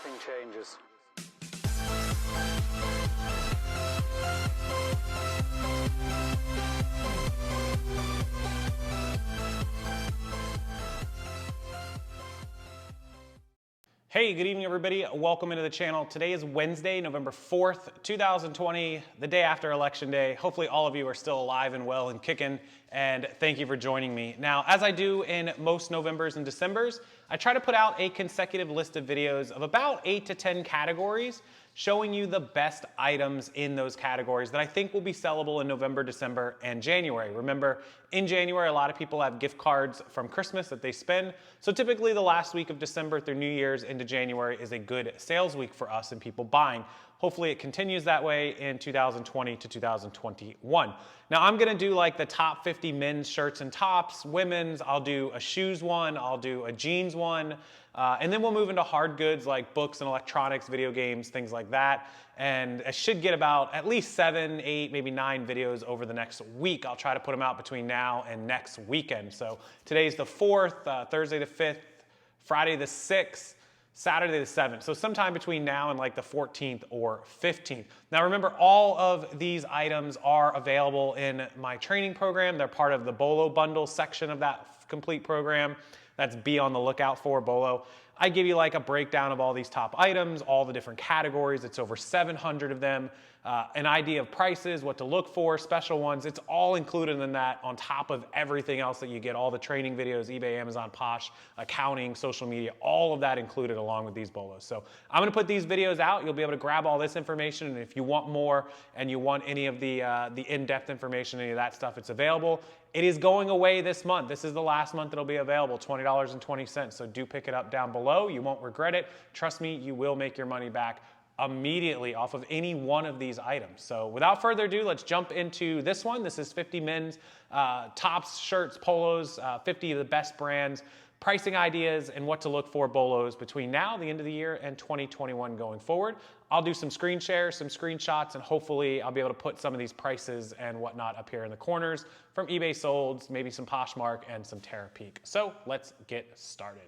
everything changes. Hey, good evening everybody. Welcome into the channel. Today is Wednesday, November 4th, 2020, the day after Election Day. Hopefully all of you are still alive and well and kicking, and thank you for joining me. Now, as I do in most Novembers and Decembers, I try to put out a consecutive list of videos of about 8 to 10 categories, showing you the best items in those categories that I think will be sellable in November, December, and January. Remember, in January, a lot of people have gift cards from Christmas that they spend. So typically the last week of December through New Year's into January is a good sales week for us and people buying. Hopefully it continues that way in 2020 to 2021. Now I'm gonna do like the top 50 men's shirts and tops, women's, I'll do a shoes one, I'll do a jeans one, and then we'll move into hard goods like books and electronics, video games, things like that. And I should get about at least 7, 8, maybe 9 videos over the next week. I'll try to put them out between now and next weekend. So today's the 4th, Thursday the 5th, Friday the 6th, Saturday the 7th. So sometime between now and like the 14th or 15th. Now remember, all of these items are available in my training program. They're part of the Bolo bundle section of that complete program. That's be on the lookout for, Bolo. I give you like a breakdown of all these top items, all the different categories. It's over 700 of them. An idea of prices, what to look for, special ones. It's all included in that on top of everything else that you get, all the training videos, eBay, Amazon, Posh, accounting, social media, all of that included along with these bolos. So I'm gonna put these videos out. You'll be able to grab all this information, and if you want more and you want any of the in-depth information, any of that stuff, it's available. It is going away this month. This is the last month it'll be available, $20.20. So do pick it up down below. You won't regret it. Trust me, you will make your money back immediately off of any one of these items. So without further ado, let's jump into this one. This is 50 men's tops, shirts, polos, 50 of the best brands, pricing ideas, and what to look for bolos between now, the end of the year, and 2021 going forward. I'll do some screen shares, some screenshots, and hopefully I'll be able to put some of these prices and whatnot up here in the corners from eBay Solds, maybe some Poshmark, and some Terapeak. So let's get started.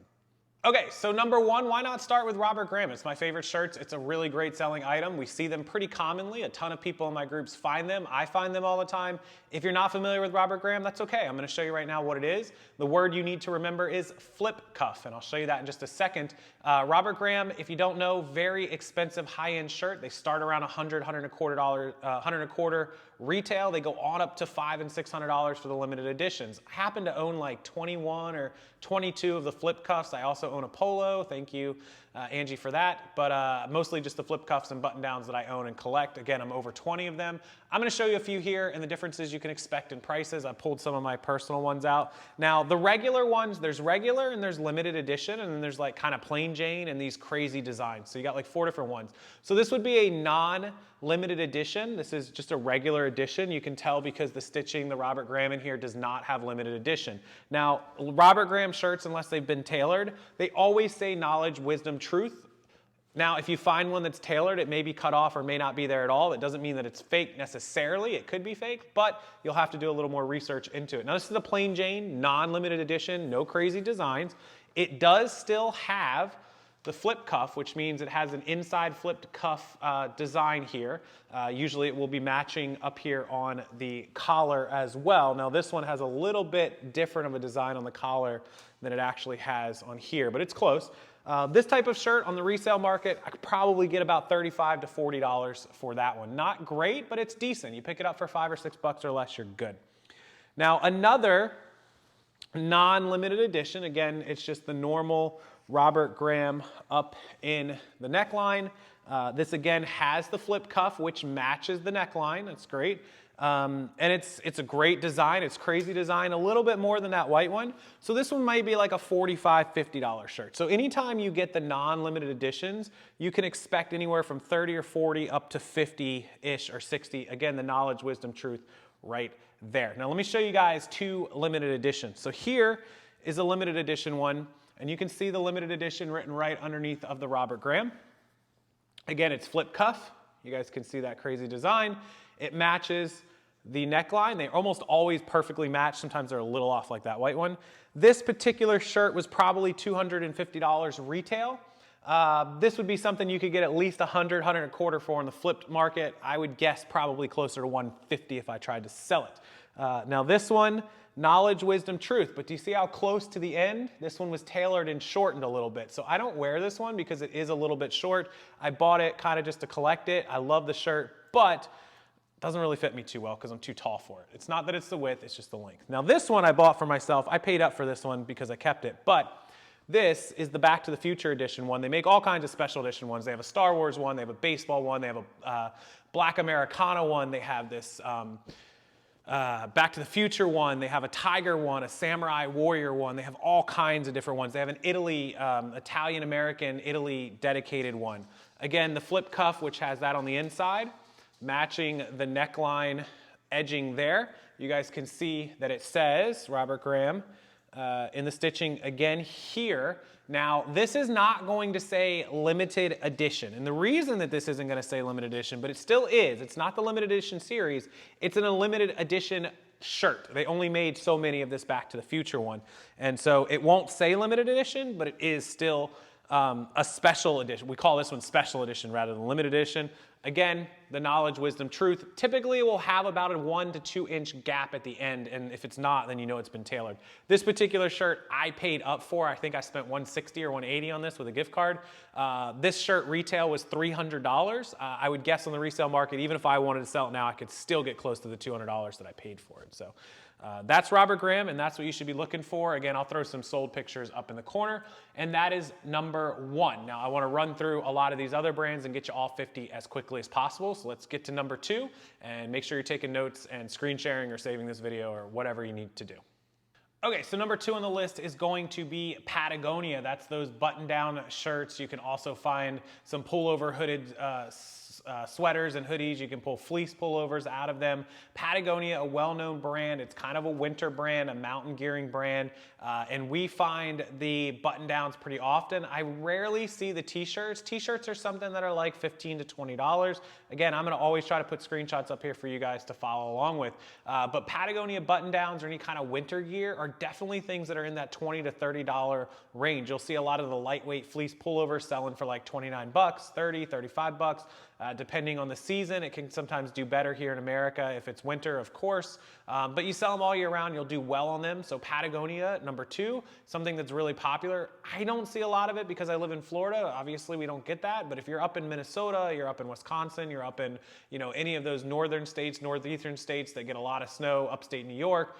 Okay, so number one, why not start with Robert Graham? It's my favorite shirts. It's a really great selling item. We see them pretty commonly. A ton of people in my groups find them. I find them all the time. If you're not familiar with Robert Graham, that's okay. I'm gonna show you right now what it is. The word you need to remember is flip cuff, and I'll show you that in just a second. Robert Graham, if you don't know, very expensive high-end shirt. They start around $100, $125 retail. They go on up to $500 and $600 for the limited editions. I happen to own like 21 or 22 of the flip cuffs. I also own a polo. Thank you, Angie, for that. But mostly just the flip cuffs and button downs that I own and collect. Again, I'm over 20 of them. I'm gonna show you a few here and the differences you can expect in prices. I pulled some of my personal ones out. Now, the regular ones, there's regular and there's limited edition, and then there's like kind of plain Jane and these crazy designs. So you got like 4 different ones. So this would be a non-limited edition. This is just a regular edition. You can tell because the stitching, the Robert Graham in here does not have limited edition. Now, Robert Graham shirts, unless they've been tailored, they always say knowledge, wisdom, truth. Now, if you find one that's tailored, it may be cut off or may not be there at all. It doesn't mean that it's fake necessarily. It could be fake, but you'll have to do a little more research into it. Now, this is a plain Jane, non-limited edition, no crazy designs. It does still have the flip cuff, which means it has an inside flipped cuff design here. Usually it will be matching up here on the collar as well. Now this one has a little bit different of a design on the collar than it actually has on here, but it's close. This type of shirt on the resale market, I could probably get about $35 to $40 for that one. Not great, but it's decent. You pick it up for $5 or $6 or less, you're good. Now another non-limited edition, again, it's just the normal Robert Graham up in the neckline. This again has the flip cuff, which matches the neckline. That's great. And it's a great design. It's crazy design, a little bit more than that white one. So this one might be like a $45, $50 shirt. So anytime you get the non-limited editions, you can expect anywhere from 30 or 40 up to 50-ish or 60. Again, the knowledge, wisdom, truth right there. Now let me show you guys 2 limited editions. So here is a limited edition one, and you can see the limited edition written right underneath of the Robert Graham. Again, it's flip cuff. You guys can see that crazy design. It matches the neckline. They almost always perfectly match. Sometimes they're a little off like that white one. This particular shirt was probably $250 retail. This would be something you could get at least 100, 100 and a quarter for in the flipped market. I would guess probably closer to 150 if I tried to sell it. Now this one, knowledge, wisdom, truth. But do you see how close to the end? This one was tailored and shortened a little bit. So I don't wear this one because it is a little bit short. I bought it kind of just to collect it. I love the shirt, but it doesn't really fit me too well because I'm too tall for it. It's not that it's the width, it's just the length. Now this one I bought for myself. I paid up for this one because I kept it, but this is the Back to the Future edition one. They make all kinds of special edition ones. They have a Star Wars one, they have a baseball one, they have a Black Americana one, they have this Back to the Future one, they have a Tiger one, a Samurai Warrior one, they have all kinds of different ones. They have an Italy, Italian-American, Italy dedicated one. Again, the flip cuff, which has that on the inside, matching the neckline edging there. You guys can see that it says Robert Graham in the stitching again here. Now, this is not going to say limited edition. And the reason that this isn't going to say limited edition, but it still is, it's not the limited edition series, it's in a limited edition shirt. They only made so many of this Back to the Future one. And so it won't say limited edition, but it is still a special edition. We call this one special edition rather than limited edition. Again, the knowledge, wisdom, truth. Typically it will have about a 1 to 2 inch gap at the end, and if it's not, then you know it's been tailored. This particular shirt I paid up for. I think I spent $160 or $180 on this with a gift card. This shirt retail was $300. I would guess on the resale market, even if I wanted to sell it now, I could still get close to the $200 that I paid for it. So that's Robert Graham, and that's what you should be looking for. Again, I'll throw some sold pictures up in the corner, and that is number 1. Now, I want to run through a lot of these other brands and get you all 50 as quickly as possible. So let's get to number 2, and make sure you're taking notes and screen sharing or saving this video or whatever you need to do. Okay, so number 2 on the list is going to be Patagonia. That's those button-down shirts. You can also find some pullover hooded sweaters and hoodies. You can pull fleece pullovers out of them. Patagonia, a well-known brand. It's kind of a winter brand, a mountain gearing brand, and we find the button-downs pretty often. I rarely see the t-shirts. T-shirts are something that are like $15 to $20. Again, I'm gonna always try to put screenshots up here for you guys to follow along with. But Patagonia button-downs or any kind of winter gear are definitely things that are in that $20 to $30 range. You'll see a lot of the lightweight fleece pullovers selling for like 29 bucks, 30, 35 bucks. Depending on the season, it can sometimes do better here in America if it's winter, of course. But you sell them all year round, you'll do well on them. So Patagonia, number 2, something that's really popular. I don't see a lot of it because I live in Florida. Obviously, we don't get that. But if you're up in Minnesota, you're up in Wisconsin, you're up in any of those northern states, northeastern states that get a lot of snow, upstate New York,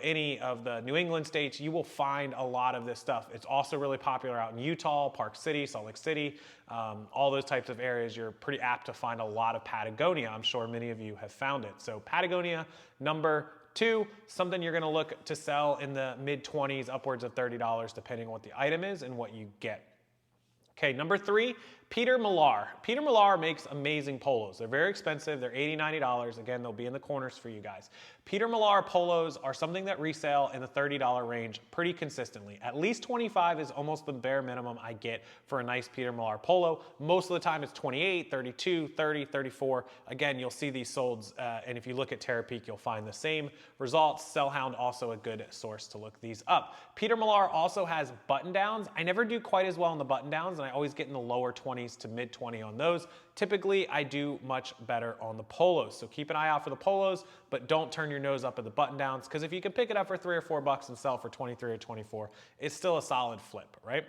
any of the New England states, you will find a lot of this stuff. It's also really popular out in Utah, Park City, Salt Lake City, all those types of areas. You're pretty apt to find a lot of Patagonia. I'm sure many of you have found it. So Patagonia, number 2, something you're gonna look to sell in the mid-20s, upwards of $30, depending on what the item is and what you get. Okay, number 3, Peter Millar. Peter Millar makes amazing polos. They're very expensive. They're $80, $90. Again, they'll be in the corners for you guys. Peter Millar polos are something that resell in the $30 range pretty consistently. At least $25 is almost the bare minimum I get for a nice Peter Millar polo. Most of the time it's $28, $32, $30, $34. Again, you'll see these solds, and if you look at Terapeak, you'll find the same results. Sellhound, also a good source to look these up. Peter Millar also has button downs. I never do quite as well on the button downs, and I always get in the lower 20s to mid 20 on those. Typically, I do much better on the polos. So keep an eye out for the polos, but don't turn your nose up at the button downs, because if you can pick it up for $3 or $4 and sell for 23 or 24, it's still a solid flip, right?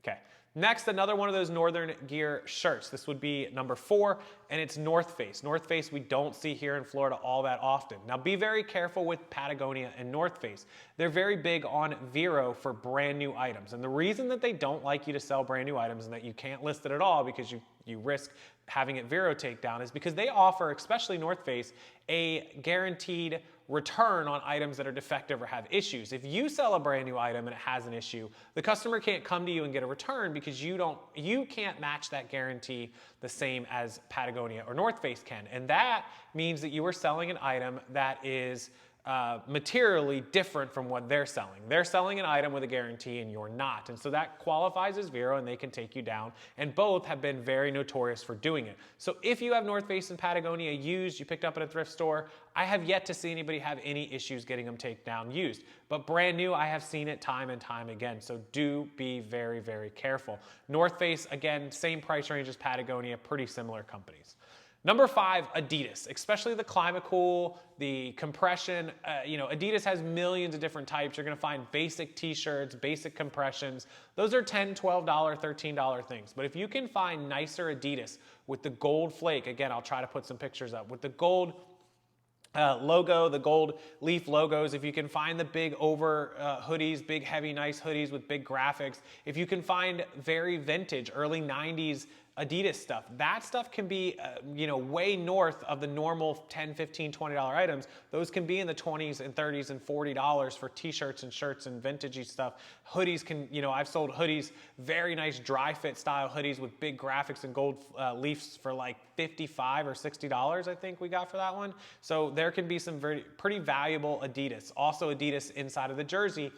Okay. Next, another one of those Northern Gear shirts. This would be number 4, and it's North Face. North Face we don't see here in Florida all that often. Now be very careful with Patagonia and North Face. They're very big on Vero for brand new items. And the reason that they don't like you to sell brand new items and that you can't list it at all because you risk having it Vero takedown is because they offer, especially North Face, a guaranteed return on items that are defective or have issues. If you sell a brand new item and it has an issue, the customer can't come to you and get a return because you can't match that guarantee the same as Patagonia or North Face can. And that means that you are selling an item that is materially different from what they're selling. They're selling an item with a guarantee and you're not. And so that qualifies as Vero and they can take you down. And both have been very notorious for doing it. So if you have North Face and Patagonia used, you picked up at a thrift store, I have yet to see anybody have any issues getting them taken down used. But brand new, I have seen it time and time again. So do be very, very careful. North Face, again, same price range as Patagonia, pretty similar companies. Number 5, Adidas, especially the Climacool, the compression. Adidas has millions of different types. You're gonna find basic t-shirts, basic compressions. Those are $10, $12, $13 things. But if you can find nicer Adidas with the gold flake, again, I'll try to put some pictures up, with the gold logo, the gold leaf logos, if you can find the big over hoodies, big heavy nice hoodies with big graphics, if you can find very vintage, early 90s Adidas stuff, that stuff can be way north of the normal $10, $15, $20 items. Those can be in the 20s and 30s and $40 for t-shirts and shirts and vintagey stuff. Hoodies can, I've sold hoodies, very nice dry fit style hoodies with big graphics and gold leaves for like $55 or $60, I think we got for that one. So there can be some pretty valuable Adidas. Also Adidas inside of the jersey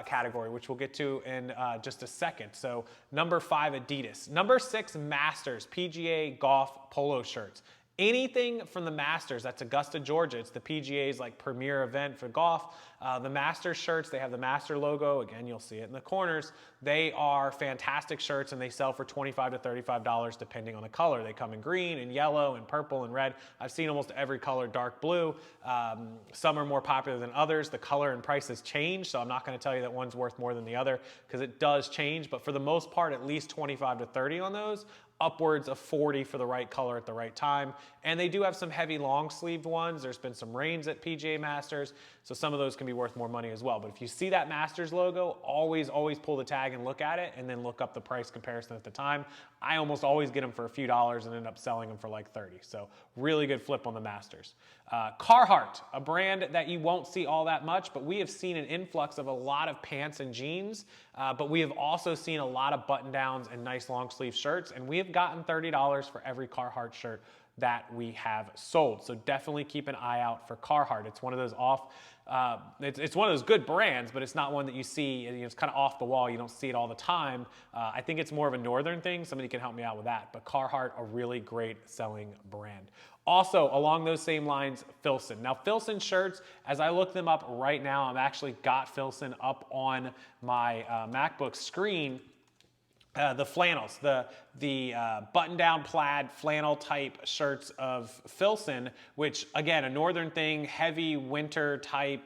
category, which we'll get to in just a second. So number 5, Adidas. Number 6, Masters, PGA golf polo shirts. Anything from the Masters, that's Augusta, Georgia. It's the PGA's like premier event for golf. The Masters shirts, they have the Master logo. Again, you'll see it in the corners. They are fantastic shirts and they sell for $25 to $35 depending on the color. They come in green and yellow and purple and red. I've seen almost every color dark blue. Some are more popular than others. The color and prices change, so I'm not gonna tell you that one's worth more than the other because it does change, but for the most part, at least 25 to 30 on those. Upwards of 40 for the right color at the right time. And they do have some heavy long sleeved ones. There's been some rains at PGA Masters, so some of those can be worth more money as well. But if you see that Masters logo, always pull the tag and look at it and then look up the price comparison at the time. I almost always get them for a few dollars and end up selling them for like 30. So really good flip on the Masters. Carhartt, a brand that you won't see all that much, but we have seen an influx of a lot of pants and jeans, but we have also seen a lot of button downs and nice long sleeve shirts, and we have gotten $30 for every Carhartt shirt that we have sold. So definitely keep an eye out for Carhartt. It's one of those it's one of those good brands, but it's not one that you see, it's kind of off the wall. You don't see it all the time. I think it's more of a northern thing. Somebody can help me out with that, but Carhartt, a really great selling brand. Also, along those same lines, Filson. Now, Filson shirts, as I look them up right now, I've actually got Filson up on my MacBook screen. The flannels, the button-down plaid flannel type shirts of Filson, which again, a northern thing, heavy winter type,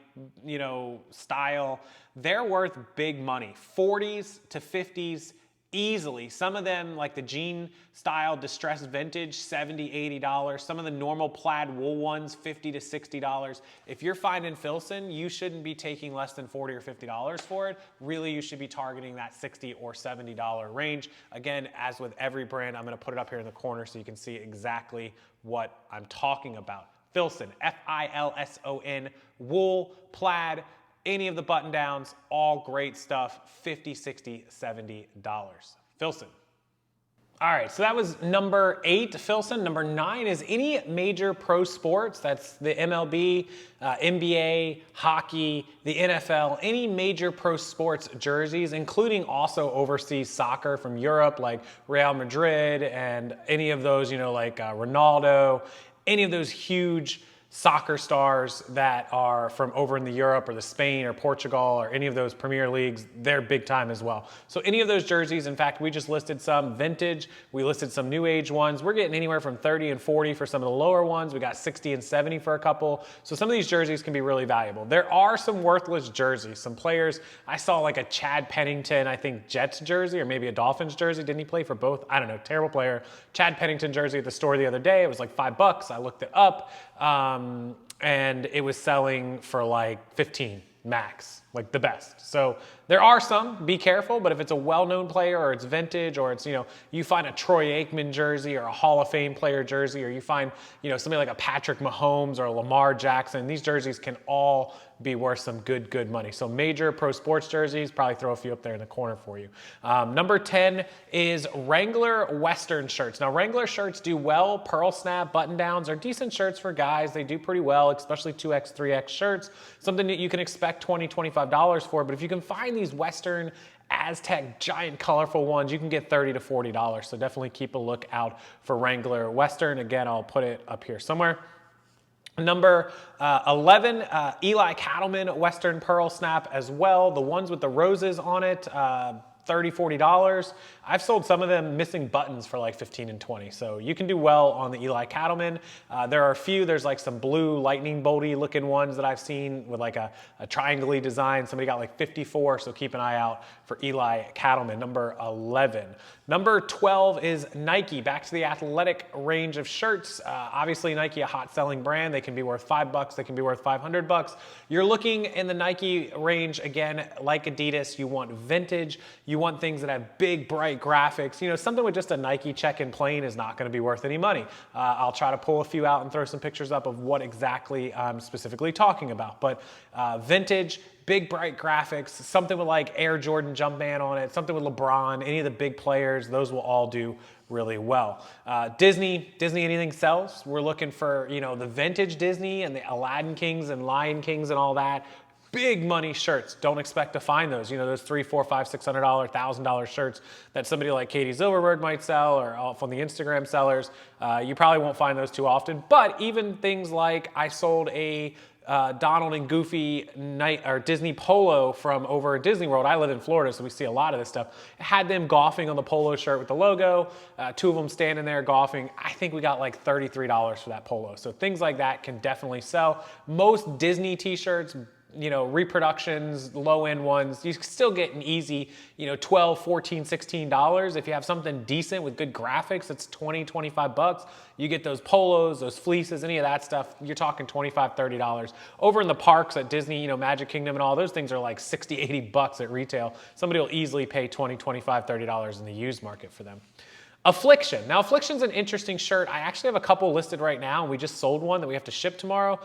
style, they're worth big money, 40s to 50s easily. Some of them, like the jean style distressed vintage, $70, $80. Some of the normal plaid wool ones, $50 to $60. If you're finding Filson, you shouldn't be taking less than $40 or $50 for it. Really, you should be targeting that $60 or $70 range. Again, as with every brand, I'm gonna put it up here in the corner so you can see exactly what I'm talking about. Filson, F-I-L-S-O-N, wool, plaid, any of the button downs, all great stuff, $50, $60, $70. Filson. All right, so that was number 8, Filson. Number 9 is any major pro sports. That's the MLB, NBA, hockey, the NFL, any major pro sports jerseys, including also overseas soccer from Europe, like Real Madrid and any of those, like Ronaldo, any of those huge soccer stars that are from over in the Europe or the Spain or Portugal or any of those Premier Leagues, they're big time as well. So any of those jerseys, in fact, we just listed some vintage, we listed some new age ones. We're getting anywhere from 30 and 40 for some of the lower ones. We got 60 and 70 for a couple. So some of these jerseys can be really valuable. There are some worthless jerseys. Some players, I saw like a Chad Pennington, I think Jets jersey or maybe a Dolphins jersey. Didn't he play for both? I don't know, terrible player. Chad Pennington jersey at the store the other day. It was like $5. I looked it up. And it was selling for like 15 max. like the best. So there are some, be careful, but if it's a well-known player or it's vintage or it's, you find a Troy Aikman jersey or a Hall of Fame player jersey, or you find, somebody like a Patrick Mahomes or a Lamar Jackson, these jerseys can all be worth some good money. So major pro sports jerseys, probably throw a few up there in the corner for you. Number 10 is Wrangler Western shirts. Now Wrangler shirts do well. Pearl snap button downs are decent shirts for guys. They do pretty well, especially 2X, 3X shirts. Something that you can expect $20, $25 for, but if you can find these Western Aztec giant colorful ones, you can get $30 to $40. So definitely keep a look out for Wrangler Western. Again, I'll put it up here somewhere. Number 11, Eli Cattleman Western Pearl Snap as well. The ones with the roses on it, $30, $40. I've sold some of them missing buttons for like 15 and 20. So you can do well on the Eli Cattleman. There are a few, there's like some blue lightning bolty looking ones that I've seen with like a triangle-y design. Somebody got like 54, so keep an eye out for Eli Cattleman, number 11. Number 12 is Nike, back to the athletic range of shirts. Obviously Nike, a hot selling brand. They can be worth $5, they can be worth $500. You're looking in the Nike range, again, like Adidas, you want vintage, you want things that have big, bright graphics. Something with just a Nike check-in plain is not gonna be worth any money. I'll try to pull a few out and throw some pictures up of what exactly I'm specifically talking about. But vintage, big bright graphics, something with like Air Jordan Jumpman on it, something with LeBron, any of the big players, those will all do really well. Disney anything sells. We're looking for, the vintage Disney and the Aladdin Kings and Lion Kings and all that. Big money shirts. Don't expect to find those. Those $300, $400, $500, $600, $1,000 shirts that somebody like Katie Zilberberg might sell, or off on the Instagram sellers. You probably won't find those too often. But even things like I sold a Donald and Goofy Disney polo from over at Disney World. I live in Florida, so we see a lot of this stuff. It had them golfing on the polo shirt with the logo, two of them standing there golfing. I think we got like $33 for that polo. So things like that can definitely sell. Most Disney t-shirts, reproductions, low-end ones, you can still get an easy, $12, $14, $16. If you have something decent with good graphics, it's $20, $25. You get those polos, those fleeces, any of that stuff, you're talking $25, $30. Over in the parks at Disney, Magic Kingdom and all, those things are like $60, $80 at retail. Somebody will easily pay $20, $25, $30 in the used market for them. Affliction. Now, Affliction's an interesting shirt. I actually have a couple listed right now, and we just sold one that we have to ship tomorrow.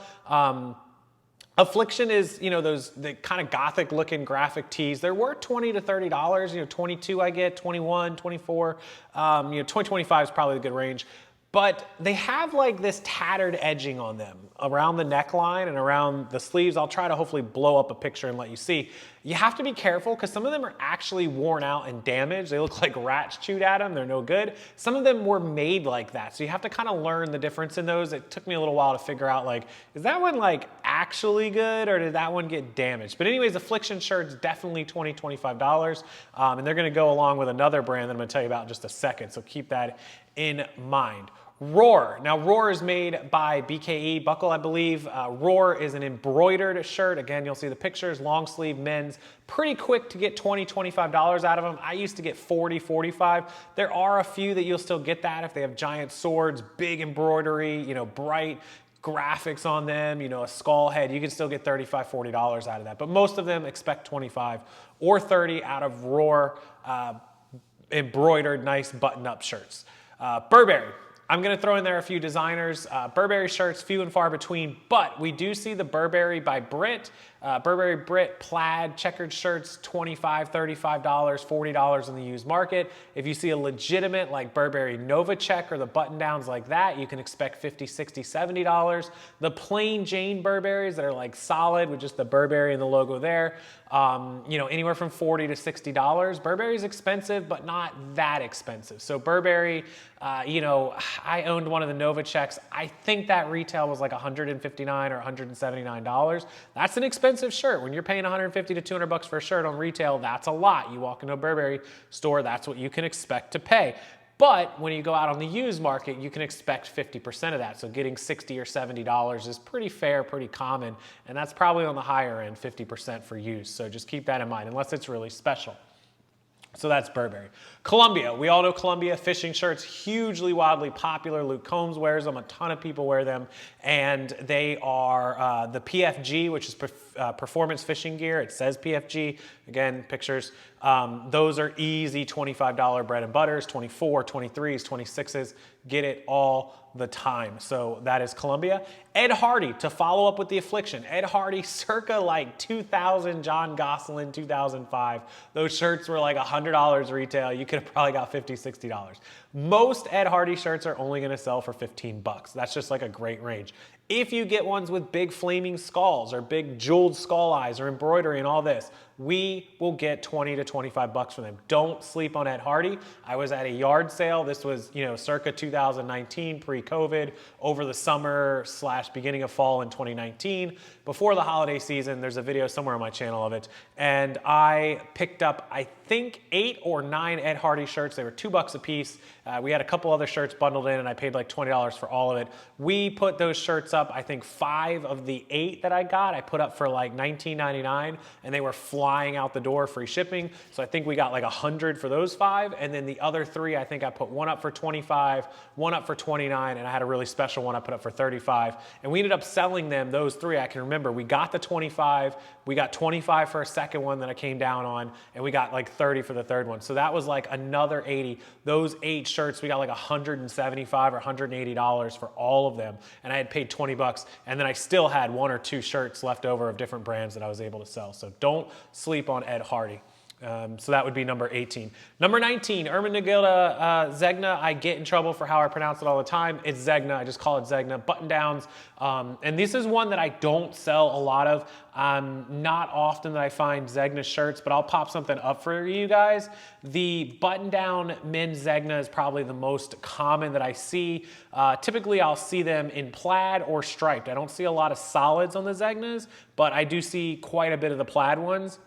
Affliction is, the kind of gothic looking graphic tees. They're worth $20 to $30, 22 I get, 21, 24, 20, 25 is probably a good range. But they have like this tattered edging on them around the neckline and around the sleeves. I'll try to hopefully blow up a picture and let you see. You have to be careful because some of them are actually worn out and damaged. They look like rats chewed at them. They're no good. Some of them were made like that. So you have to kind of learn the difference in those. It took me a little while to figure out like, is that one like actually good or did that one get damaged? But anyways, Affliction shirts, definitely $20, $25. And they're gonna go along with another brand that I'm gonna tell you about in just a second. So keep that in mind. Roar. Now, Roar is made by BKE Buckle, I believe. Roar is an embroidered shirt. Again, you'll see the pictures, long sleeve men's. Pretty quick to get $20, $25 out of them. I used to get $40, $45. There are a few that you'll still get that if they have giant swords, big embroidery, bright graphics on them, a skull head. You can still get $35, $40 out of that. But most of them expect 25 or 30 out of Roar embroidered, nice button-up shirts. Burberry. I'm gonna throw in there a few designers. Burberry shirts, few and far between, but we do see the Burberry by Brit. Burberry Brit plaid checkered shirts, $25, $35, $40 in the used market. If you see a legitimate like Burberry Nova check or the button downs like that, you can expect $50, $60, $70. The plain Jane Burberrys that are like solid with just the Burberry and the logo there, anywhere from $40 to $60. Burberry's expensive, but not that expensive. So Burberry, I owned one of the Nova checks. I think that retail was like $159 or $179. That's an expensive shirt. When you're paying $150 to $200 for a shirt on retail, that's a lot. You walk into a Burberry store, that's what you can expect to pay. But when you go out on the used market, you can expect 50% of that. So getting $60 or $70 is pretty fair, pretty common, and that's probably on the higher end, 50% for used. So just keep that in mind, unless it's really special. So that's Burberry. Columbia, we all know Columbia fishing shirts, hugely wildly popular. Luke Combs wears them, a ton of people wear them. And they are the PFG, which is performance fishing gear. It says PFG, again, pictures. Those are easy $25 bread and butters, 24, 23s, 26s, get it all the time. So that is Columbia. Ed Hardy, to follow up with the Affliction. Ed Hardy, circa like 2000, John Gosselin, 2005. Those shirts were like $100 retail. You could have probably got $50, $60. Most Ed Hardy shirts are only gonna sell for 15 bucks. That's just like a great range. If you get ones with big flaming skulls or big jeweled skull eyes or embroidery and all this, we will get 20 to 25 bucks for them. Don't sleep on Ed Hardy. I was at a yard sale. This was, circa 2019, pre-COVID, over the summer / beginning of fall in 2019. Before the holiday season, there's a video somewhere on my channel of it. And I picked up, I think, 8 or 9 Ed Hardy shirts. They were $2 a piece. We had a couple other shirts bundled in and I paid like $20 for all of it. We put those shirts up, I think 5 of the 8 that I got, I put up for like $19.99 and they were flying out the door, free shipping. So I think we got like 100 for those 5. And then the other 3, I think I put one up for 25, one up for 29, and I had a really special one I put up for 35. And we ended up selling them, those 3, I can remember. We got the 25, we got 25 for a second one that I came down on, and we got like 30 for the third one. So that was like another 80. Those 8 shirts, we got like $175 or $180 for all of them. And I had paid 20 bucks, and then I still had 1 or 2 shirts left over of different brands that I was able to sell. So don't sleep on Ed Hardy. So that would be number 18. Number 19, Ermenegilde Zegna. I get in trouble for how I pronounce it all the time. It's Zegna. I just call it Zegna. Button downs. And this is one that I don't sell a lot of. Not often that I find Zegna shirts, but I'll pop something up for you guys. The button down men's Zegna is probably the most common that I see. Typically I'll see them in plaid or striped. I don't see a lot of solids on the Zegnas, but I do see quite a bit of the plaid ones.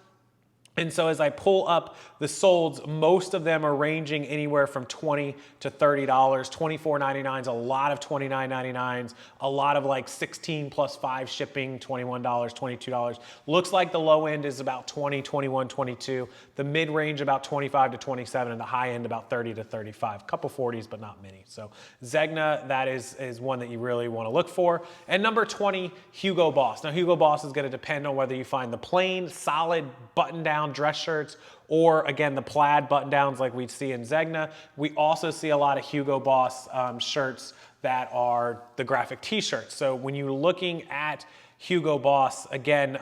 And so as I pull up the solds, most of them are ranging anywhere from $20 to $30, $24.99s, a lot of $29.99s, a lot of like 16 plus 5 shipping, $21, $22. Looks like the low end is about 20, 21, 22. The mid range about 25 to 27, and the high end about 30 to 35. A couple 40s, but not many. So Zegna, that is one that you really want to look for. And number 20, Hugo Boss. Now Hugo Boss is going to depend on whether you find the plain, solid, button-down dress shirts, or again, the plaid button downs like we see in Zegna. We also see a lot of Hugo Boss shirts that are the graphic t-shirts. So when you're looking at Hugo Boss, again,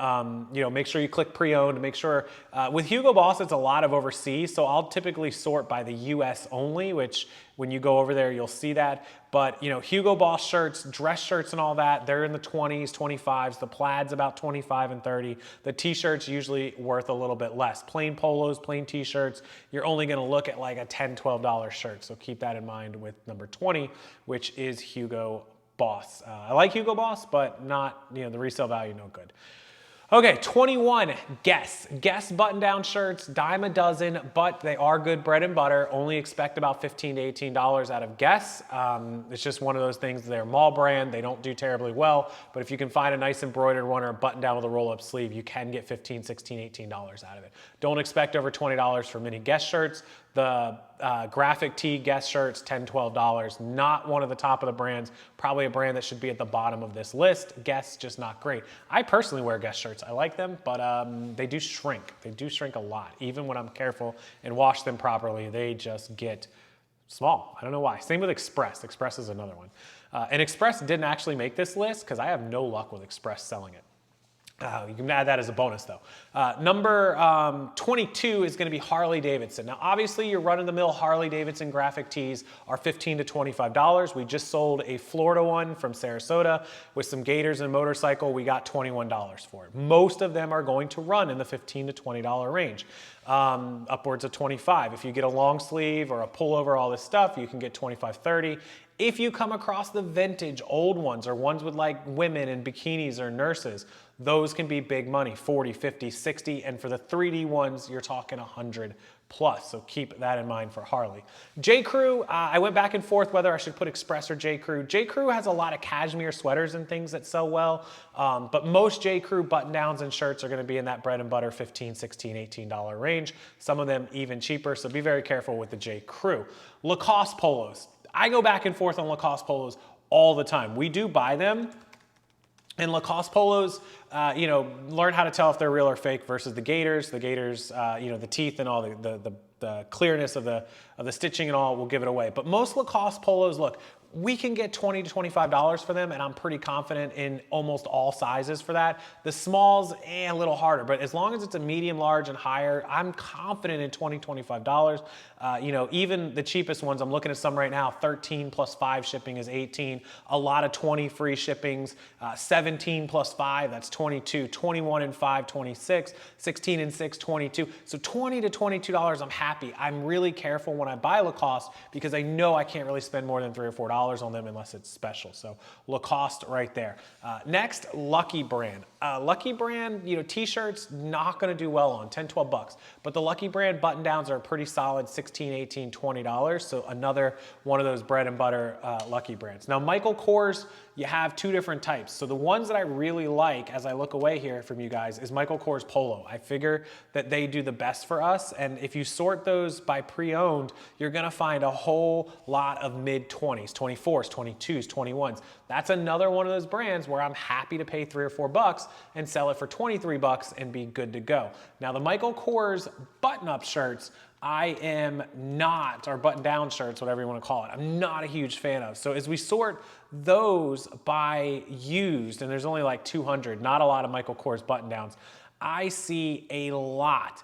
make sure you click pre-owned, make sure, with Hugo Boss, it's a lot of overseas, so I'll typically sort by the US only, which when you go over there, you'll see that. But Hugo Boss shirts, dress shirts and all that, they're in the 20s, 25s, the plaid's about 25 and 30. The t-shirts usually worth a little bit less. Plain polos, plain t-shirts, you're only gonna look at like a $10, $12 shirt, so keep that in mind with number 20, which is Hugo Boss. I like Hugo Boss, but not, the resale value, no good. Okay, 21, Guess. Guess button-down shirts, dime a dozen, but they are good bread and butter. Only expect about $15 to $18 out of Guess. It's just one of those things, they're a mall brand, they don't do terribly well, but if you can find a nice embroidered one or a button-down with a roll-up sleeve, you can get $15, $16, $18 out of it. Don't expect over $20 for many Guess shirts. The graphic tee Guess shirts, $10, $12. Not one of the top of the brands. Probably a brand that should be at the bottom of this list. Guess, just not great. I personally wear Guess shirts. I like them, but they do shrink. They do shrink a lot. Even when I'm careful and wash them properly, they just get small. I don't know why. Same with Express. Express is another one. And Express didn't actually make this list because I have no luck with Express selling it. You can add that as a bonus though. Number 22 is gonna be Harley Davidson. Now obviously your run-of-the-mill Harley Davidson graphic tees are $15 to $25. We just sold a Florida one from Sarasota with some gaiters and a motorcycle. We got $21 for it. Most of them are going to run in the $15 to $20 range. Upwards of 25. If you get a long sleeve or a pullover, all this stuff, you can get 25, 30. If you come across the vintage old ones or ones with like women in bikinis or nurses, those can be big money, 40, 50, 60. And for the 3D ones, you're talking 100 plus. So keep that in mind for Harley. J. Crew, I went back and forth whether I should put Express or J. Crew. J. Crew has a lot of cashmere sweaters and things that sell well, but most J. Crew button downs and shirts are gonna be in that bread and butter $15, $16, $18 range. Some of them even cheaper, so be very careful with the J. Crew. Lacoste polos. I go back and forth on Lacoste polos all the time. We do buy them. And Lacoste polos, you know, learn how to tell if they're real or fake versus the Gators. The Gators, you know, the teeth and all the clearness of the stitching and all will give it away. But most Lacoste polos, look, we can get $20 to $25 for them, and I'm pretty confident in almost all sizes for that. The smalls, a little harder, but as long as it's a medium, large, and higher, I'm confident in $20, $25. You know, even the cheapest ones, I'm looking at some right now, 13 plus 5 shipping is 18. A lot of 20 free shippings, 17 plus 5, that's 22, 21 and 5, 26, 16 and 6, 22. So $20 to $22, I'm happy. I'm really careful when I buy Lacoste because I know I can't really spend more than $3 or $4 on them unless it's special. So Lacoste right there. Next, Lucky Brand. Lucky Brand, you know, t-shirts, not gonna do well on, 10, 12 bucks. But the Lucky Brand button downs are pretty solid, 16, 18, $20. So another one of those bread and butter Lucky Brands. Now Michael Kors, you have two different types. So the ones that I really like as I look away here from you guys is Michael Kors Polo. I figure that they do the best for us. And if you sort those by pre-owned, you're gonna find a whole lot of mid-20s, 24s, 22s, 21s. That's another one of those brands where I'm happy to pay $3 or $4 and sell it for 23 bucks and be good to go. Now the Michael Kors button-up shirts, I am not, or button-down shirts, whatever you want to call it, I'm not a huge fan of. So as we sort those by used, and there's only like 200, not a lot of Michael Kors button-downs, I see a lot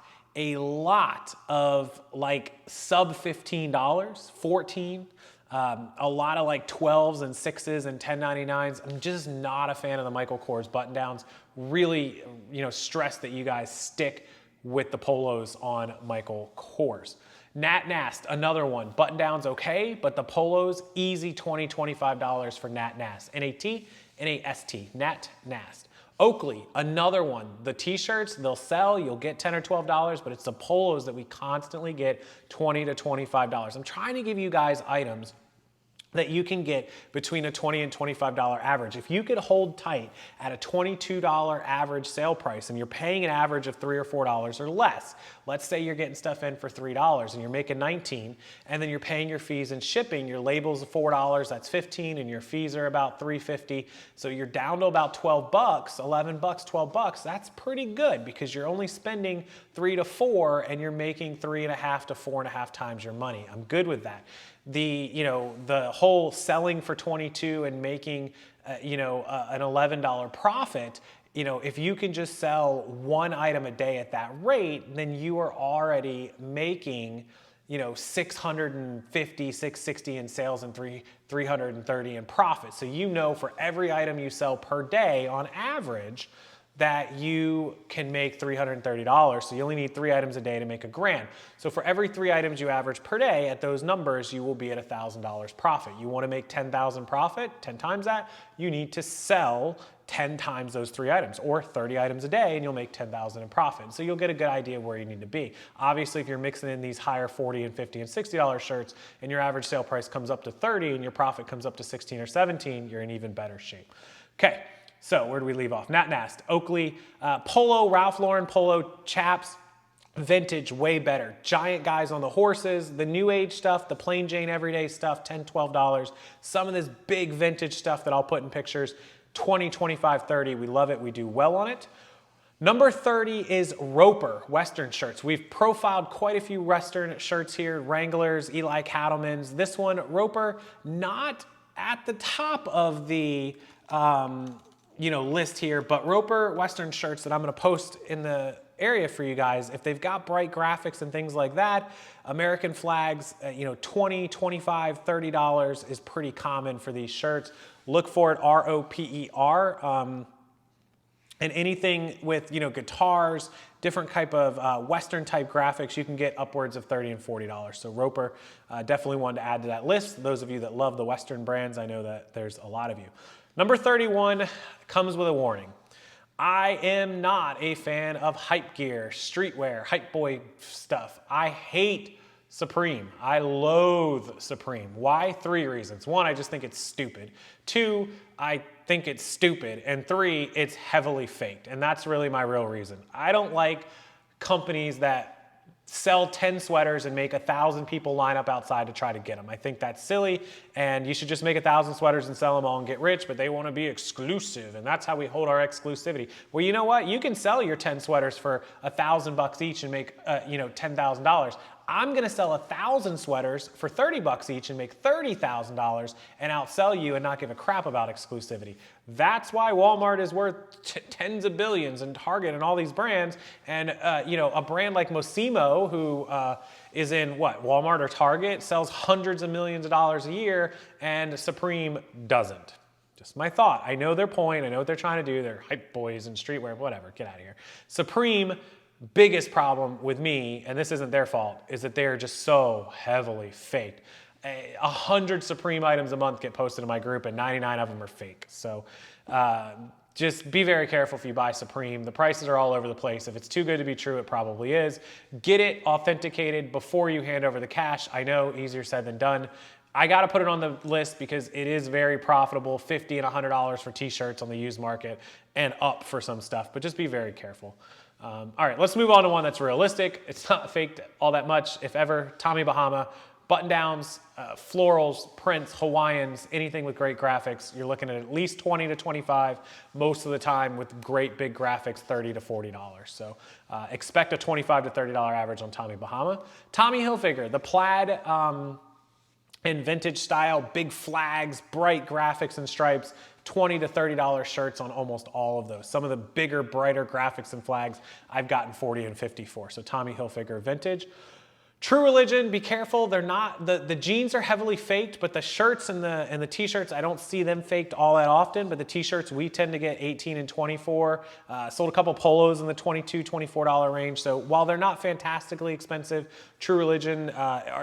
of like sub $15, 14, a lot of like 12s and 6s and 1099s. I'm just not a fan of the Michael Kors button-downs. Really, you know, stress that you guys stick with the polos on Michael Kors. Nat Nast, another one. Button downs okay, but the polos, easy $20, $25 for Nat Nast. N-A-T, N-A-S-T, Nat Nast. Oakley, another one. The t-shirts, they'll sell, you'll get $10 or $12, but it's the polos that we constantly get $20 to $25. I'm trying to give you guys items that you can get between a $20 and $25 average. If you could hold tight at a $22 average sale price and you're paying an average of $3 or $4 or less, let's say you're getting stuff in for $3 and you're making 19, and then you're paying your fees and shipping, your label's $4, that's 15, and your fees are about $3.50, so you're down to about 12 bucks, 11 bucks, 12 bucks, that's pretty good because you're only spending 3 to 4 and you're making 3.5 to 4.5 times your money. I'm good with that. The whole selling for 22 and making, an $11 profit, if you can just sell one item a day at that rate, then you are already making, 650, 660 in sales and 330 in profit. So for every item you sell per day on average, that you can make $330. So you only need 3 items a day to make $1,000. So for every 3 items you average per day at those numbers, you will be at $1,000 profit. You want to make 10,000 profit, 10 times that, you need to sell 10 times those 3 items or 30 items a day and you'll make 10,000 in profit. So you'll get a good idea where you need to be. Obviously, if you're mixing in these higher $40 and $50 and $60 shirts and your average sale price comes up to 30 and your profit comes up to 16 or 17, you're in even better shape. Okay. So where do we leave off? Nat Nast, Oakley, Polo, Ralph Lauren Polo, Chaps, vintage, way better. Giant guys on the horses, the new age stuff, the plain Jane everyday stuff, $10, $12. Some of this big vintage stuff that I'll put in pictures, $20, $25, $30. We love it. We do well on it. Number 30 is Roper, Western shirts. We've profiled quite a few Western shirts here, Wranglers, Eli Cattleman's. This one, Roper, not at the top of the list here, but Roper Western shirts that I'm going to post in the area for you guys, if they've got bright graphics and things like that, American flags, $20, $25, $30 is pretty common for these shirts. Look for it, R-O-P-E-R. And anything with, guitars, different type of Western type graphics, you can get upwards of $30 and $40. So Roper, definitely wanted to add to that list. Those of you that love the Western brands, I know that there's a lot of you. Number 31 comes with a warning. I am not a fan of hype gear, streetwear, hype boy stuff. I hate Supreme. I loathe Supreme. Why? 3 reasons. 1, I just think it's stupid. 2, I think it's stupid. And 3, it's heavily faked. And that's really my real reason. I don't like companies that sell 10 sweaters and make 1,000 people line up outside to try to get them. I think that's silly, and you should just make 1,000 sweaters and sell them all and get rich, but they want to be exclusive, and that's how we hold our exclusivity. Well, you know what? You can sell your 10 sweaters for $1,000 each and make, $10,000. I'm going to sell 1,000 sweaters for $30 each and make $30,000 and outsell you and not give a crap about exclusivity. That's why Walmart is worth tens of billions, and Target and all these brands. And, a brand like Mossimo, who is in Walmart or Target, sells hundreds of millions of dollars a year, and Supreme doesn't. Just my thought. I know their point. I know what they're trying to do. They're hype boys and streetwear, whatever. Get out of here. Supreme, biggest problem with me, and this isn't their fault, is that they're just so heavily faked. 100 Supreme items a month get posted in my group, and 99 of them are fake. So just be very careful if you buy Supreme. The prices are all over the place. If it's too good to be true, it probably is. Get it authenticated before you hand over the cash. I know, easier said than done. I got to put it on the list because it is very profitable, $50 and $100 for t-shirts on the used market and up for some stuff, but just be very careful. All right, let's move on to one that's realistic. It's not faked all that much, if ever. Tommy Bahama, button-downs, florals, prints, Hawaiians, anything with great graphics. You're looking at least 20 to 25, most of the time with great big graphics, $30 to $40. So expect a $25 to $30 average on Tommy Bahama. Tommy Hilfiger, the plaid and vintage style, big flags, bright graphics and stripes, $20 to $30 shirts on almost all of those. Some of the bigger, brighter graphics and flags I've gotten 40 and 50 for. So Tommy Hilfiger vintage. True Religion, be careful. They're not, the jeans are heavily faked, but the shirts and the t-shirts, I don't see them faked all that often, but the t-shirts we tend to get 18 and 24. Sold a couple polos in the $22, $24 range. So while they're not fantastically expensive, True Religion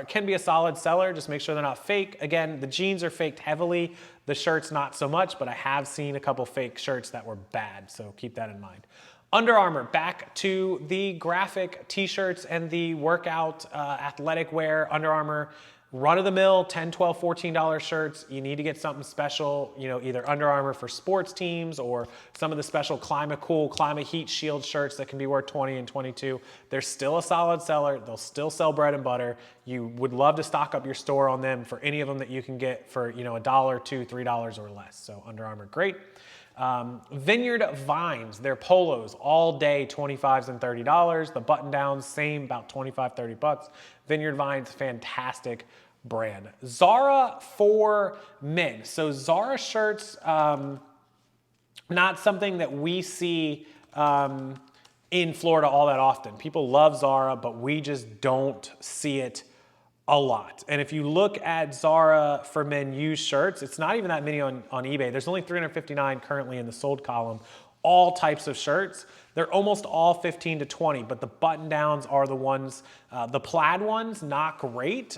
can be a solid seller. Just make sure they're not fake. Again, the jeans are faked heavily. The shirts not so much, but I have seen a couple fake shirts that were bad. So keep that in mind. Under Armour, back to the graphic t-shirts and the workout athletic wear. Under Armour, run-of-the-mill, $10, $12, $14 shirts. You need to get something special, either Under Armour for sports teams or some of the special Climate Cool, Climate Heat Shield shirts that can be worth $20 and $22. They're still a solid seller. They'll still sell bread and butter. You would love to stock up your store on them for any of them that you can get for, $1, $2, $3 or less. So Under Armour, great. Vineyard Vines, their polos all day, $25s and $30. The button downs, same, about $25, $30. Vineyard Vines, fantastic brand. Zara for men. So Zara shirts, not something that we see in Florida all that often. People love Zara, but we just don't see it a lot. And if you look at Zara for men used shirts, it's not even that many on eBay. There's only 359 currently in the sold column. All types of shirts. They're almost all 15 to 20, but the button downs are the ones, the plaid ones, not great.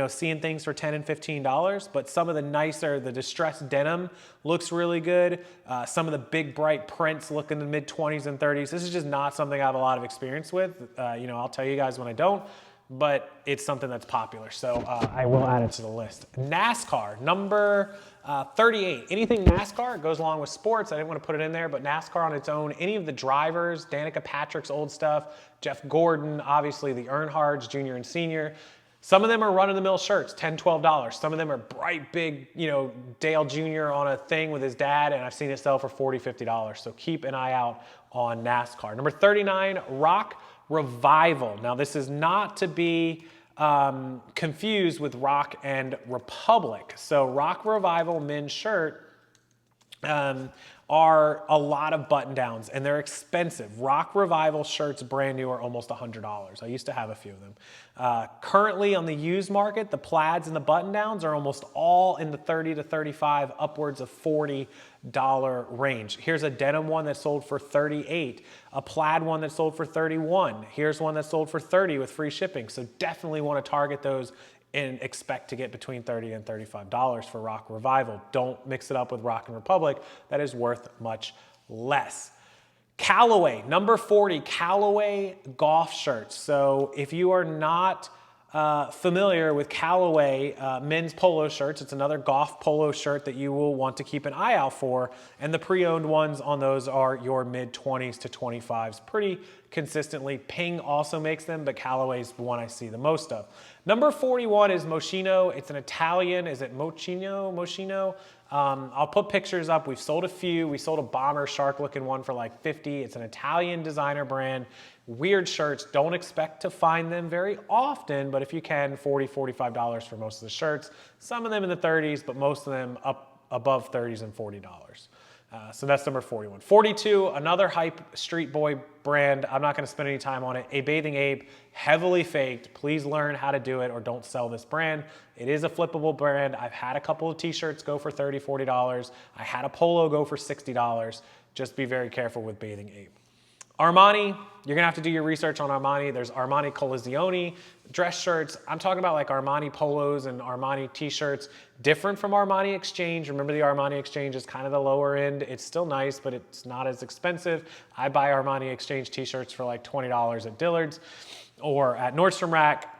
Seeing things for $10 and $15, but some of the nicer, the distressed denim looks really good. Some of the big bright prints look in the mid 20s and 30s. This is just not something I have a lot of experience with. I'll tell you guys when I don't, but it's something that's popular. So I will add it to the list. NASCAR, number 38. Anything NASCAR goes along with sports. I didn't want to put it in there, but NASCAR on its own, any of the drivers, Danica Patrick's old stuff, Jeff Gordon, obviously the Earnhardts, junior and senior. Some of them are run-of-the-mill shirts, $10, $12. Some of them are bright, big, Dale Jr. on a thing with his dad, and I've seen it sell for $40, $50. So keep an eye out on NASCAR. Number 39, Rock Revival. Now, this is not to be confused with Rock and Republic. So Rock Revival men's shirt are a lot of button downs, and they're expensive. Rock Revival shirts, brand new, are almost $100. I used to have a few of them. Currently on the used market, the plaids and the button downs are almost all in the $30 to $35, upwards of $40 range. Here's a denim one that sold for $38, a plaid one that sold for $31. Here's one that sold for $30 with free shipping. So definitely want to target those and expect to get between $30 and $35 for Rock Revival. Don't mix it up with Rock and Republic. That is worth much less. Callaway, number 40, Callaway golf shirts. So if you are not familiar with Callaway men's polo shirts, it's another golf polo shirt that you will want to keep an eye out for. And the pre-owned ones on those are your mid-20s to 25s pretty consistently. Ping also makes them, but Callaway's the one I see the most of. Number 41 is Moschino. It's an Italian. Is it Moschino? Moschino? I'll put pictures up. We've sold a few. We sold a bomber shark looking one for like 50. It's an Italian designer brand. Weird shirts. Don't expect to find them very often, but if you can, $40, $45 for most of the shirts. Some of them in the 30s, but most of them up above 30s and $40. So that's number 41. 42, another hype street boy brand. I'm not going to spend any time on it. A Bathing Ape, heavily faked. Please learn how to do it or don't sell this brand. It is a flippable brand. I've had a couple of t-shirts go for $30, $40. I had a polo go for $60. Just be very careful with Bathing Ape. Armani, you're gonna have to do your research on Armani. There's Armani Colazione dress shirts. I'm talking about like Armani polos and Armani t-shirts, different from Armani Exchange. Remember, the Armani Exchange is kind of the lower end. It's still nice, but it's not as expensive. I buy Armani Exchange t-shirts for like $20 at Dillard's or at Nordstrom Rack.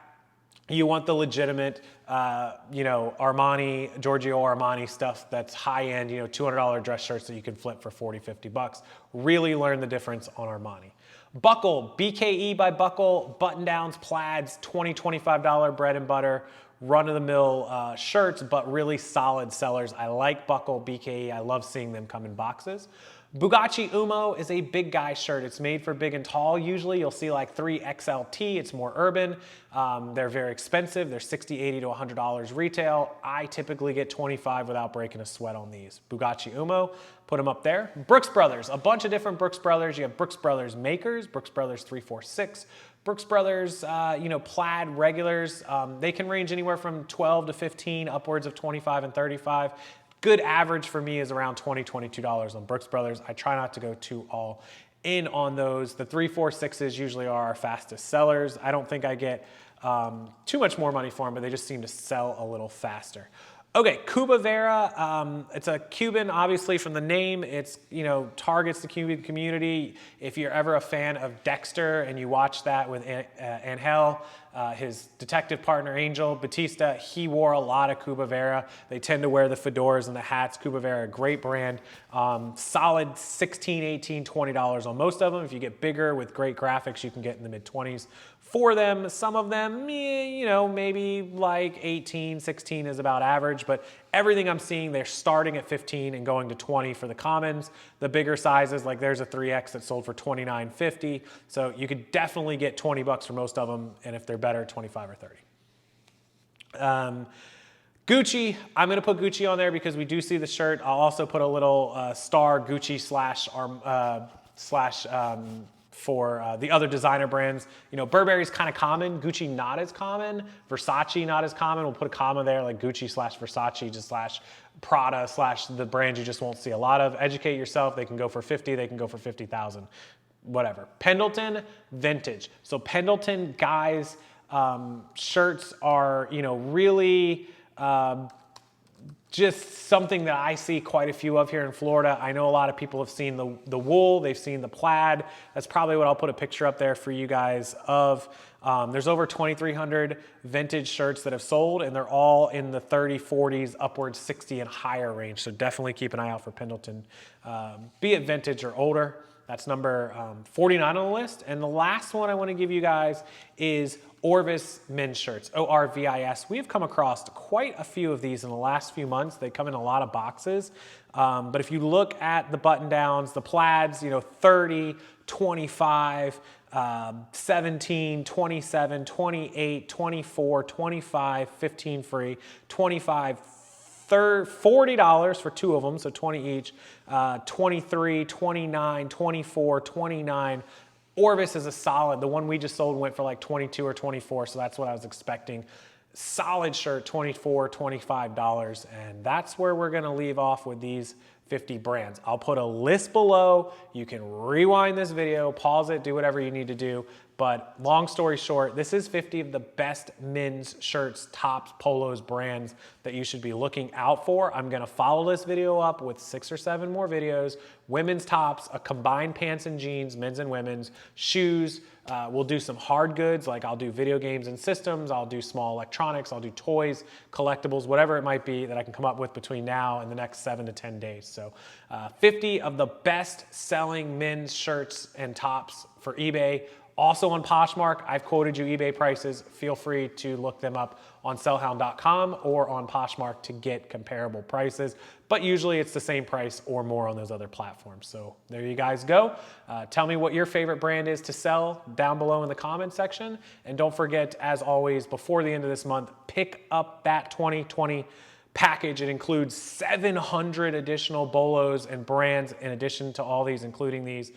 You want the legitimate, Armani, Giorgio Armani stuff that's high-end, $200 dress shirts that you can flip for 40, 50 bucks. Really learn the difference on Armani. Buckle, BKE by Buckle, button-downs, plaids, $20, $25 bread and butter, run-of-the-mill shirts, but really solid sellers. I like Buckle, BKE. I love seeing them come in boxes. Bugatti Umo is a big guy shirt. It's made for big and tall. Usually you'll see like 3XLT. It's more urban. They're very expensive. They're $60, $80 to $100 retail. I typically get 25 without breaking a sweat on these. Bugatti Umo, put them up there. Brooks Brothers, a bunch of different Brooks Brothers. You have Brooks Brothers Makers, Brooks Brothers 346, Brooks Brothers, plaid regulars. They can range anywhere from 12 to 15, upwards of 25 and 35. Good average for me is around $20, $22 on Brooks Brothers. I try not to go too all in on those. The 346s usually are our fastest sellers. I don't think I get too much more money for them, but they just seem to sell a little faster. Okay, Cuba Vera, it's a Cuban, obviously from the name. It's, targets the Cuban community. If you're ever a fan of Dexter and you watch that with Angel, his detective partner Angel Batista, he wore a lot of Cuba Vera. They tend to wear the fedoras and the hats. Cuba Vera, great brand. Solid $16, $18, $20 on most of them. If you get bigger with great graphics, you can get in the mid-20s. For them, some of them, maybe like 18, 16 is about average, but everything I'm seeing, they're starting at 15 and going to 20 for the commons. The bigger sizes, like there's a 3X that sold for $29.50. So you could definitely get 20 bucks for most of them, and if they're better, 25 or 30. Gucci, I'm gonna put Gucci on there because we do see the shirt. I'll also put a little star Gucci for the other designer brands. Burberry's kind of common, Gucci not as common, Versace not as common. We'll put a comma there, like Gucci / Versace just / Prada / the brands you just won't see a lot of. Educate yourself. They can go for 50, they can go for 50,000, whatever. Pendleton, vintage. So Pendleton guys, shirts are, really, just something that I see quite a few of here in Florida. I know a lot of people have seen the wool, they've seen the plaid. That's probably what I'll put a picture up there for you guys of. There's over 2,300 vintage shirts that have sold, and they're all in the 30, 40s, upwards 60 and higher range. So definitely keep an eye out for Pendleton, be it vintage or older. That's number 49 on the list. And the last one I want to give you guys is Orvis men's shirts, ORVIS. We've come across quite a few of these in the last few months. They come in a lot of boxes. But if you look at the button downs, the plaids, 30, 25, 17, 27, 28, 24, 25, 15 free, 25, $40 for 2 of them, so 20 each, 23, 29, 24, 29. Orvis is a solid. The one we just sold went for like 22 or 24, so that's what I was expecting. Solid shirt, $24, $25, and that's where we're gonna leave off with these 50 brands. I'll put a list below. You can rewind this video, pause it, do whatever you need to do. But long story short, this is 50 of the best men's shirts, tops, polos, brands that you should be looking out for. I'm gonna follow this video up with 6 or 7 more videos. Women's tops, a combined pants and jeans, men's and women's, shoes. We'll do some hard goods, like I'll do video games and systems, I'll do small electronics, I'll do toys, collectibles, whatever it might be that I can come up with between now and the next 7 to 10 days. So 50 of the best selling men's shirts and tops for eBay. Also on Poshmark, I've quoted you eBay prices. Feel free to look them up on sellhound.com or on Poshmark to get comparable prices. But usually it's the same price or more on those other platforms. So there you guys go. Tell me what your favorite brand is to sell down below in the comments section. And don't forget, as always, before the end of this month, pick up that 2020 package. It includes 700 additional bolos and brands in addition to all these, including these,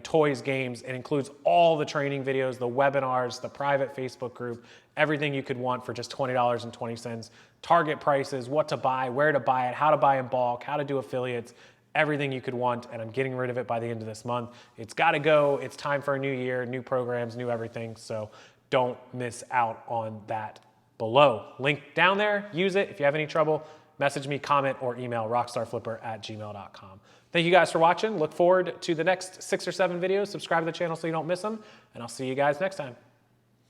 toys, games. It includes all the training videos, the webinars, the private Facebook group, everything you could want for just $20.20. Target prices, what to buy, where to buy it, how to buy in bulk, how to do affiliates, everything you could want, and I'm getting rid of it by the end of this month. It's got to go. It's time for a new year, new programs, new everything, so don't miss out on that below. Link down there, use it. If you have any trouble, message me, comment, or email rockstarflipper@gmail.com. Thank you guys for watching. Look forward to the next 6 or 7 videos. Subscribe to the channel so you don't miss them, and I'll see you guys next time.